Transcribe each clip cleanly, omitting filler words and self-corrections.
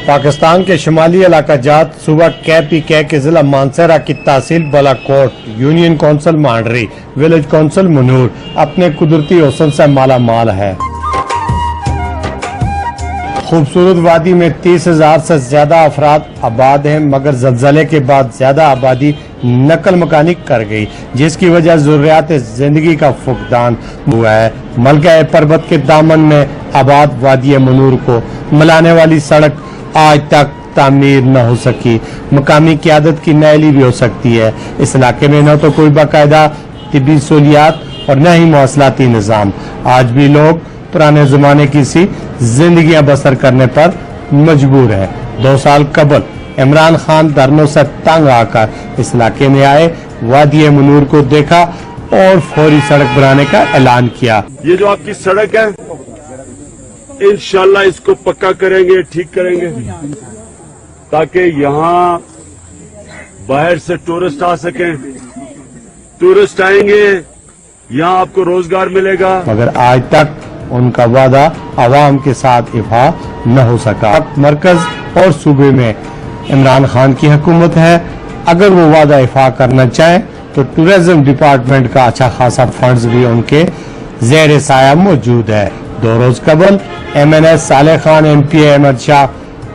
پاکستان کے شمالی علاقہ جات صوبہ KPK کے ضلع مانسہرہ کی تحصیل Balakot union council Mandri village council Munawar اپنے قدرتی حسن سے مالا مال ہے۔ خوبصورت وادی میں 30,000 سے زیادہ افراد آباد ہیں، مگر زلزلے کے بعد زیادہ آبادی نقل مکانی کر گئی، جس کی وجہ ضروریات زندگی کا فقدان ہوا ہے۔ ملکہ پربت کے دامن میں آباد وادی منور کو ملانے والی سڑک آج تک تعمیر نہ ہو سکی۔ مقامی قیادت کی نااہلی بھی ہو سکتی ہے۔ اس علاقے میں نہ تو کوئی باقاعدہ طبی سہولیات اور نہ ہی مواصلاتی نظام۔ آج بھی لوگ پرانے زمانے کی سی زندگیاں بسر کرنے پر مجبور ہے۔ 2 سال قبل عمران خان دھرنوں سے تنگ آ کر اس علاقے میں آئے، وادی منور کو دیکھا اور فوری سڑک بنانے کا اعلان کیا۔ یہ جو آپ کی سڑک ہے انشاءاللہ اس کو پکا کریں گے، ٹھیک کریں گے، تاکہ یہاں باہر سے ٹورسٹ آ سکیں۔ ٹورسٹ آئیں گے، یہاں آپ کو روزگار ملے گا، مگر آج تک ان کا وعدہ عوام کے ساتھ افا نہ ہو سکا۔ مرکز اور صوبے میں عمران خان کی حکومت ہے، اگر وہ وعدہ افا کرنا چاہیں تو ٹورزم ڈپارٹمنٹ کا اچھا خاصا فنڈز بھی ان کے زیر سایہ موجود ہے۔ 2 روز قبل MNS صالح خان MP احمد شاہ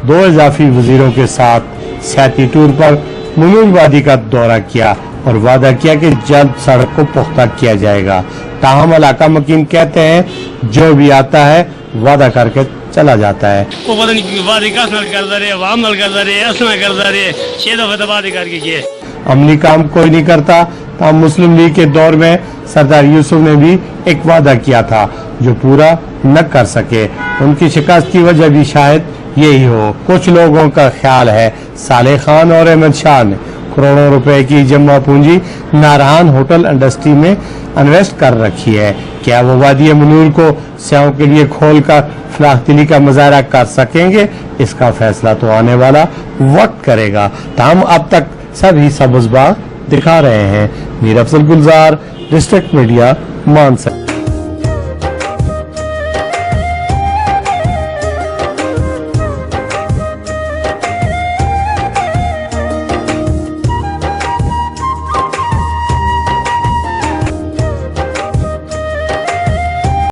2 اضافی وزیروں کے ساتھ سیاحتی ٹور پر منور وادی کا دورہ کیا اور وعدہ کیا کہ جلد سڑک کو پختہ کیا جائے گا۔ تاہم علاقہ مکین کہتے ہیں جو بھی آتا ہے وعدہ کر کے چلا جاتا ہے۔ وہ پتہ نہیں وعدے کس نال کرتا رہے، عوام نال کرتا رہے، اس نال کرتا رہے، 6 دفعہ وعدے کر کے کیے۔ عملی کام کوئی نہیں کرتا۔ تاہم مسلم لیگ کے دور میں سردار یوسف نے بھی ایک وعدہ کیا تھا جو پورا نہ کر سکے۔ ان کی شکست کی وجہ بھی شاید یہی ہو۔ کچھ لوگوں کا خیال ہے صالح خان اور احمد شاہ نے کروڑوں روپے کی جمع پونجی نارہان ہوٹل انڈسٹری میں انویسٹ کر رکھی ہے۔ کیا وہ وادی منور کو سیاحوں کے لیے کھول کر فلاح دلی کا مظاہرہ کر سکیں گے؟ اس کا فیصلہ تو آنے والا وقت کرے گا۔ تاہم اب تک سبھی سبز باغ دکھا رہے ہیں۔ میر افضل گلزار، ڈسٹرکٹ میڈیا، مانسہرہ۔